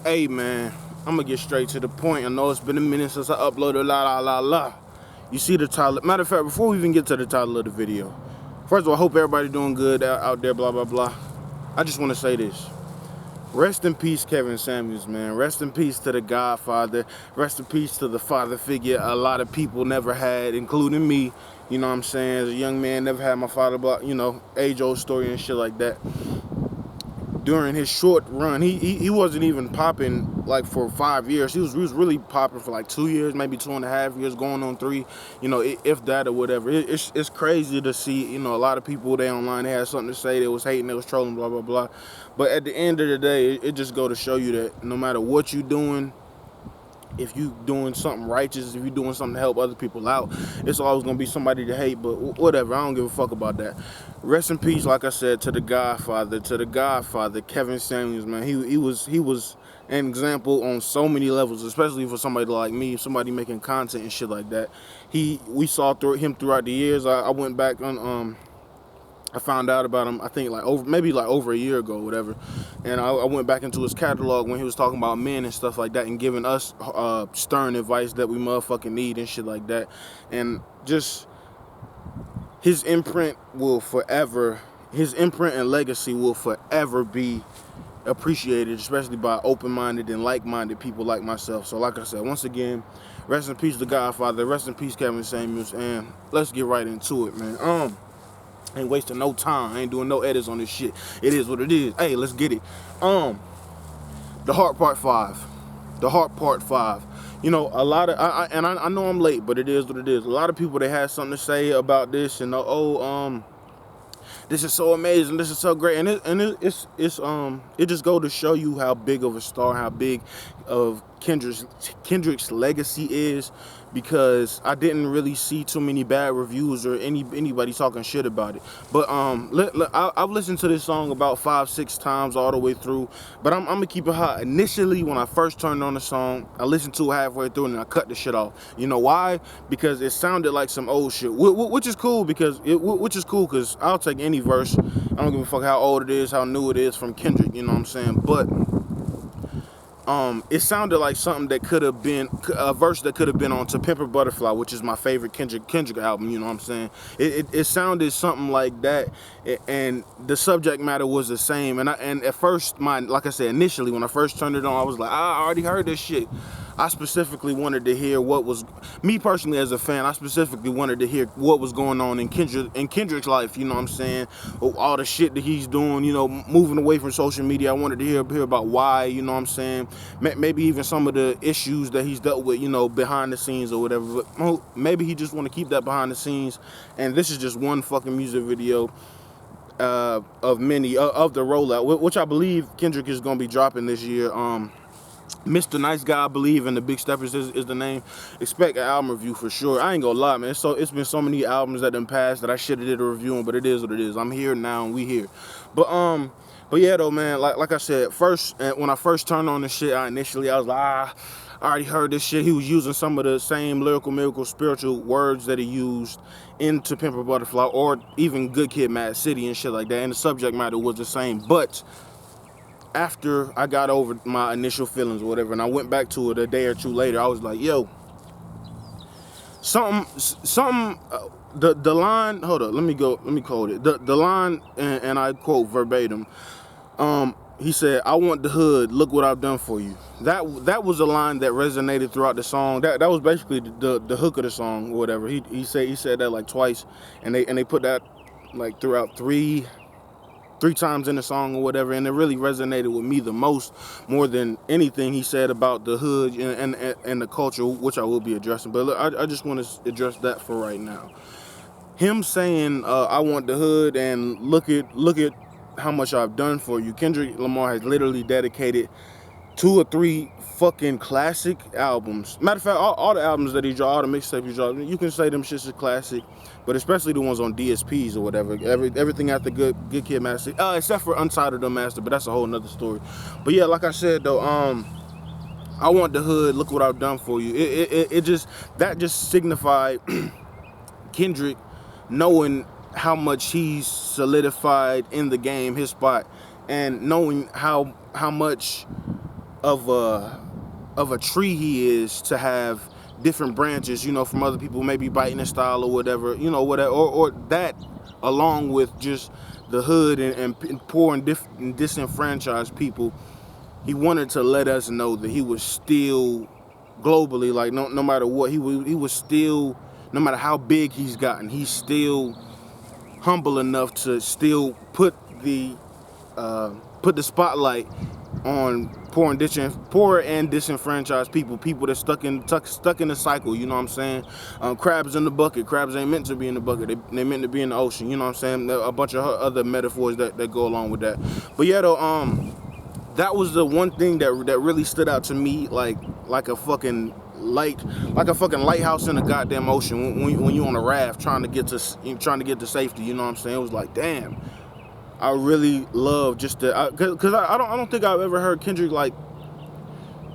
Hey man, I'm gonna get straight to the point. I know it's been a minute since I uploaded la. You see the title. Matter of fact, before we even get to the title of the video, first of all, I hope everybody doing good out there, blah, blah, blah. I just want to say this. Rest in peace, Kevin Samuels, man. Rest in peace to the Godfather. Rest in peace to the father figure a lot of people never had, including me. You know what I'm saying? As a young man, never had my father, but, you know, age-old story and shit like that. During his short run, he wasn't even popping like for 5 years. He was really popping for like 2 years, maybe 2.5 years, going on 3. You know, if that or whatever. It's crazy to see. You know, a lot of people they online, they had something to say. They was hating, they was trolling, blah blah blah. But at the end of the day, it just go to show you that no matter what you doing, if you doing something righteous, if you doing something to help other people out, it's always gonna be somebody to hate. But whatever, I don't give a fuck about that. Rest in peace, like I said, to the Godfather, Kevin Samuels, man. He was an example on so many levels, especially for somebody like me, somebody making content and shit like that. We saw through him throughout the years. I went back on I found out about him, I think maybe over a year ago, whatever. And I went back into his catalog when he was talking about men and stuff like that and giving us stern advice that we motherfucking need and shit like that. And just his imprint and legacy will forever be appreciated, especially by open-minded and like-minded people like myself. So like I said, once again, rest in peace to Godfather, rest in peace Kevin Samuels, and let's get right into it, man. Ain't wasting no time. I ain't doing no edits on this shit. It is what it is. Hey, let's get it. The Heart Part 5. The Heart Part 5. You know, a lot of I know I'm late, but it is what it is. A lot of people they had something to say about this and this is so amazing, this is so great, and it just go to show you how big of a star, how big of Kendrick's legacy is, because I didn't really see too many bad reviews or anybody talking shit about it. But I've listened to this song about 5-6 times all the way through, but I'm gonna keep it hot. Initially, when I first turned on the song, I listened to it halfway through and I cut the shit off. You know why? Because it sounded like some old shit, which is cool because I'll take any verse. I don't give a fuck how old it is, how new it is from Kendrick. You know what I'm saying? But it sounded like something that could have been a verse that could have been on To Pimp a Butterfly, which is my favorite Kendrick album. You know what I'm saying? It sounded something like that, and the subject matter was the same. And at first, like I said, initially when I first turned it on, I was like, I already heard this shit. I specifically wanted to hear what was, me personally as a fan, I specifically wanted to hear what was going on in Kendrick's life, you know what I'm saying? All the shit that he's doing, you know, moving away from social media. I wanted to hear about why, you know what I'm saying? Maybe even some of the issues that he's dealt with, you know, behind the scenes or whatever. But maybe he just want to keep that behind the scenes. And this is just one fucking music video of many, of the rollout, which I believe Kendrick is going to be dropping this year. Mr. Nice Guy, I believe, and The Big Steppers is the name. Expect an album review for sure. I ain't gonna lie, man. It's been so many albums that done passed that I should have did a review on, but it is what it is. I'm here now and we here. But yeah though, man, like I said, when I first turned on this shit, I was like, I already heard this shit. He was using some of the same lyrical, miracle, spiritual words that he used in To Pimp a Butterfly or even Good Kid, Mad City and shit like that. And the subject matter was the same, but after I got over my initial feelings or whatever, and I went back to it a day or two later, I was like, yo, the line, hold up, let me quote it. The line, and I quote verbatim, he said, "I want the hood, look what I've done for you." That was a line that resonated throughout the song. That was basically the hook of the song or whatever. He said that like twice, and they put that like throughout three times in the song or whatever, and it really resonated with me the most, more than anything he said about the hood and the culture, which I will be addressing. But look, I just want to address that for right now. Him saying, "I want the hood and look at how much I've done for you." Kendrick Lamar has literally dedicated 2 or 3 fucking classic albums. Matter of fact, all the albums that he dropped, all the mixtapes he dropped, you can say them shit's a classic, but especially the ones on DSPs or whatever. Everything after Good Kid, Mad City, except for Untitled Unmastered, but that's a whole nother story. But yeah, like I said though, I want the hood, look what I've done for you. It just signified Kendrick knowing how much he's solidified in the game, his spot, and knowing how much of a tree he is to have different branches, you know, from other people maybe biting his style or whatever, you know, whatever, or that along with just the hood and poor and disenfranchised people. He wanted to let us know that he was still globally, like no matter what, he was still, no matter how big he's gotten, he's still humble enough to still put the spotlight on poor and disenfranchised people that's stuck in the cycle. You know what I'm saying? Crabs in the bucket. Crabs ain't meant to be in the bucket. They meant to be in the ocean. You know what I'm saying? There are a bunch of other metaphors that go along with that. But yeah, though, that was the one thing that really stood out to me, like a fucking lighthouse in a goddamn ocean when you on a raft trying to get to safety. You know what I'm saying? It was like, damn. I really love just the, because I don't think I've ever heard Kendrick like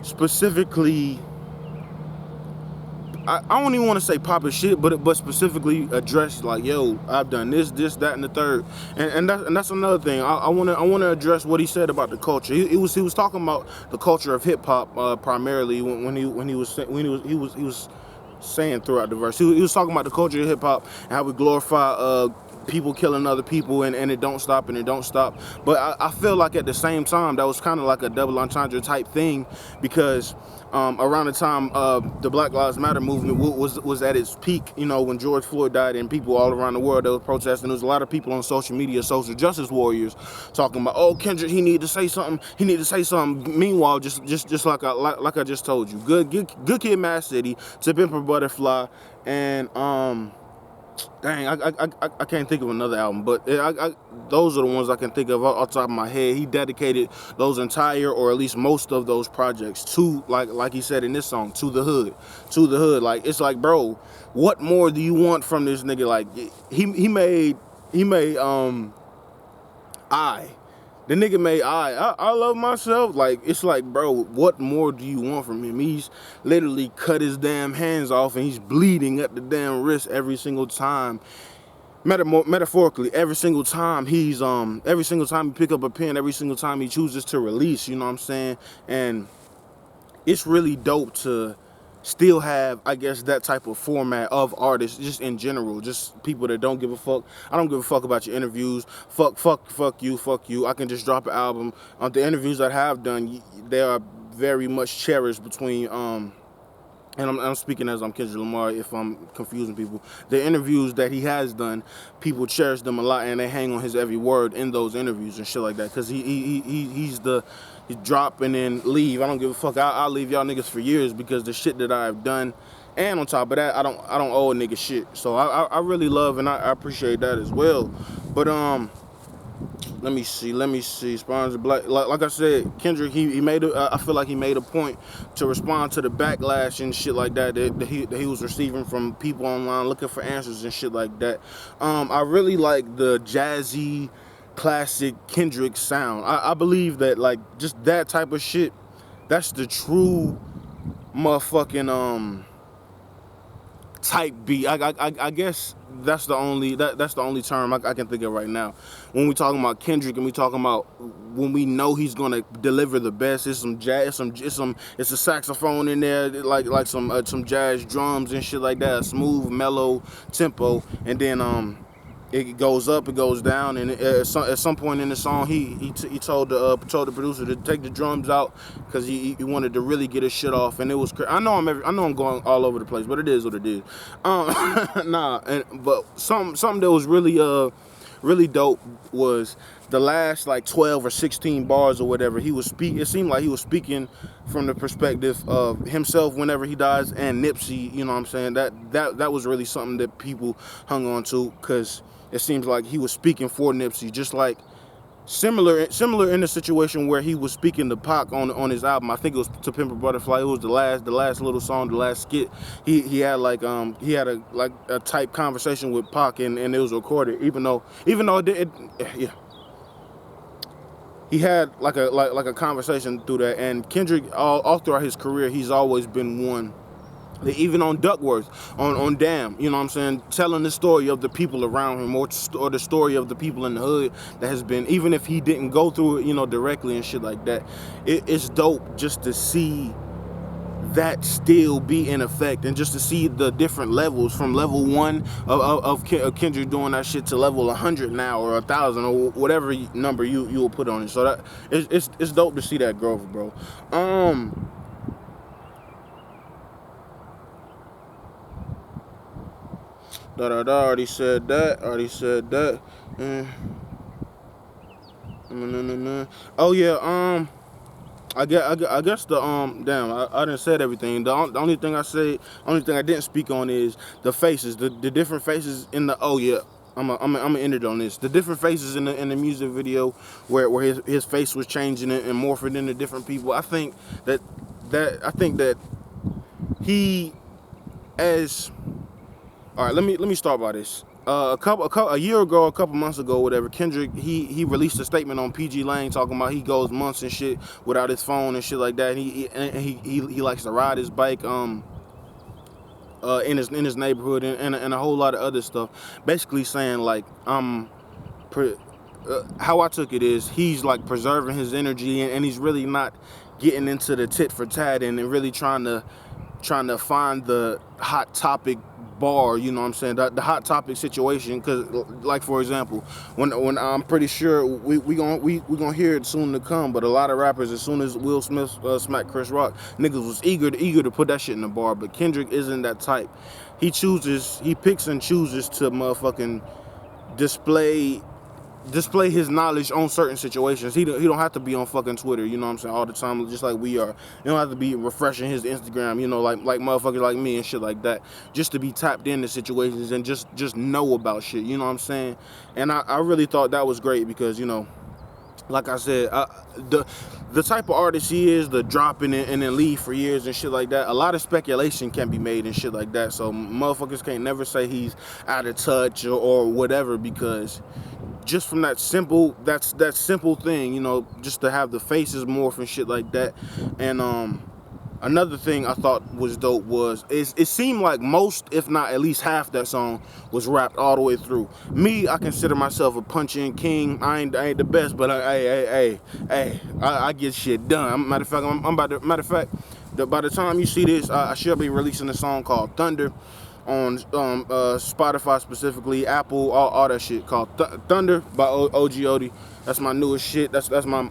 specifically. I don't even want to say pop his shit, but specifically address like, yo, I've done this, that, and the third, and that's another thing. I wanna address what he said about the culture. He was talking about the culture of hip hop primarily when he was saying throughout the verse. He was talking about the culture of hip hop and how we glorify people killing other people and it don't stop. But I feel like at the same time that was kind of like a double entendre type thing, because around the time the Black Lives Matter movement was at its peak, you know, when George Floyd died and people all around the world that was protesting. There was a lot of people on social media, social justice warriors, talking about, oh, Kendrick, he need to say something. Meanwhile, just like I just told you, good Kid, Mad City, To Pimp a Butterfly, and dang, I can't think of another album, but those are the ones I can think of off the top of my head. He dedicated those entire, or at least most of those projects to, like he said in this song, to the hood. Like, it's like, bro, what more do you want from this nigga? Like, he made the nigga made I love myself. Like, it's like, bro, what more do you want from him? He's literally cut his damn hands off and he's bleeding at the damn wrist every single time. Metaphorically, every single time he pick up a pen, every single time he chooses to release, you know what I'm saying? And it's really dope to still have, I guess, that type of format of artists, just in general, just people that don't give a fuck. I don't give a fuck about your interviews. Fuck you. I can just drop an album. The interviews I have done, they are very much cherished between, and I'm speaking as I'm Kendrick Lamar if I'm confusing people. The interviews that he has done, people cherish them a lot and they hang on his every word in those interviews and shit like that. Cause he's drop and then leave. I don't give a fuck. I'll leave y'all niggas for years because the shit that I've done, and on top of that, I don't owe a nigga shit. So I really love and I appreciate that as well. But let me see. Spawns Black. Like I said, Kendrick, he made I feel like he made a point to respond to the backlash and shit like that he was receiving from people online looking for answers and shit like that. I really like the jazzy, classic Kendrick sound. I believe that, like, just that type of shit, that's the true motherfucking type beat. I guess that's the only term I can think of right now. When we talking about Kendrick and we talking about when we know he's gonna deliver the best, it's some jazz, it's a saxophone in there, like some jazz drums and shit like that, a smooth, mellow tempo, and then it goes up, it goes down, and at some point in the song, he told the producer to take the drums out because he wanted to really get his shit off, and it was I know I'm going all over the place, but it is what it is. But something that was really dope was the last like 12 or 16 bars or whatever. It seemed like he was speaking from the perspective of himself whenever he dies, and Nipsey. You know what I'm saying? That was really something that people hung on to, because it seems like he was speaking for Nipsey, just like similar in the situation where he was speaking to Pac on his album. I think it was To Pimp a Butterfly. It was the last little song, the last skit. He had a type conversation with Pac, and it was recorded. Even though yeah. He had like a conversation through that. And Kendrick, all throughout his career, he's always been one Even on Duckworth, on Damn, you know what I'm saying, telling the story of the people around him, or the story of the people in the hood that has been, even if he didn't go through it, you know, directly and shit like that. It's dope just to see that still be in effect, and just to see the different levels from level 1 of Kendrick doing that shit to level 100 now, or 1,000, or whatever number you will put on it. So that it's dope to see that growth, bro. Already said that. Oh yeah. I guess the damn, I didn't said everything. The only thing I didn't speak on is the faces, the different faces in the. Oh yeah. I'm gonna end it on this. The different faces in the music video, where his face was changing and morphing into different people. I think that he, as, all right, let me start by this. A year ago, a couple months ago, whatever, Kendrick, he released a statement on PG Lane talking about he goes months and shit without his phone and shit like that. And he likes to ride his bike in his neighborhood, and a whole lot of other stuff. Basically saying like, how I took it is he's like preserving his energy, and he's really not getting into the tit for tat and really trying to find the hot topic bar, you know what I'm saying, the hot topic situation. Because like, for example, when I'm pretty sure we gonna hear it soon to come, but a lot of rappers, as soon as Will Smith smacked Chris Rock, niggas was eager to put that shit in the bar. But Kendrick isn't that type. He picks and chooses to motherfucking display his knowledge on certain situations. He don't have to be on fucking Twitter, you know what I'm saying, all the time, just like we are. You don't have to be refreshing his Instagram, you know, like motherfuckers like me and shit like that, just to be tapped into situations and just know about shit, you know what I'm saying. And I really thought that was great, because, you know, like I said, the type of artist he is, the dropping it and then leave for years and shit like that, a lot of speculation can be made and shit like that. So motherfuckers can't never say he's out of touch or whatever, because just from that simple thing, you know, just to have the faces morph and shit like that. And another thing I thought was dope was it seemed like most, if not at least half, that song was rapped all the way through. Me, I consider myself a punch-in king. I ain't the best, but I get shit done. Matter of fact, by the time you see this, I should be releasing a song called Thunder on Spotify, specifically Apple, all that shit, called Thunder by Og Oti. That's my newest shit. That's my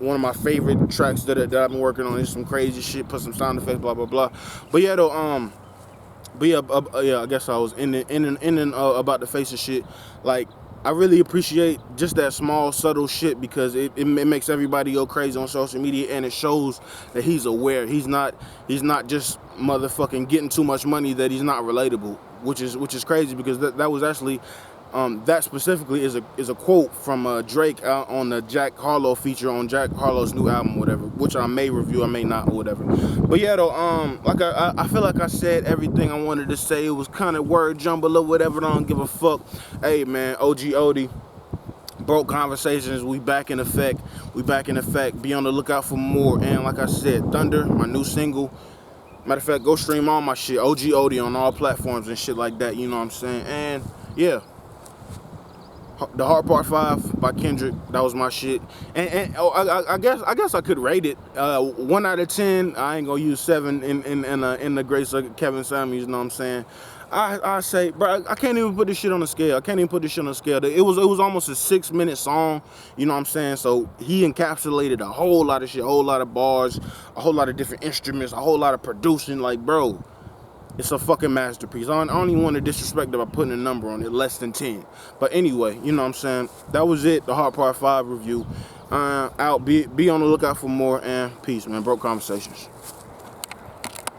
one of my favorite tracks that I've been working on. It's some crazy shit, put some sound effects, blah blah blah. But yeah, though, yeah, I guess I was in about the face of shit. Like, I really appreciate just that small, subtle shit, because it makes everybody go crazy on social media, and it shows that he's aware. He's not just motherfucking getting too much money that he's not relatable, which is crazy, because that was actually that specifically is a quote from Drake on the Jack Harlow feature on Jack Harlow's new album, whatever, which I may review, I may not, or whatever. But yeah, though, like I feel like I said everything I wanted to say. It was kind of word jumble or whatever. I don't give a fuck. Hey man, Og Oti, Broke Conversations, we back in effect. Be on the lookout for more. And like I said, Thunder, my new single. Matter of fact, go stream all my shit, Og Oti, on all platforms and shit like that, you know what I'm saying. And yeah, The Hard Part 5 by Kendrick, that was my shit. And I guess I could rate it 1 out of 10. I ain't gonna use 7 in the grace of Kevin Samuels, you know what I'm saying. I say, bro, I can't even put this shit on a scale. It was almost a 6-minute song, you know what I'm saying. So he encapsulated a whole lot of shit, a whole lot of bars, a whole lot of different instruments, a whole lot of producing. Like, bro, it's a fucking masterpiece. I don't even want to disrespect it by putting a number on it, less than 10. But anyway, you know what I'm saying. That was it, the Hard Part 5 review. Out. Be on the lookout for more, and peace, man. Broke Conversations.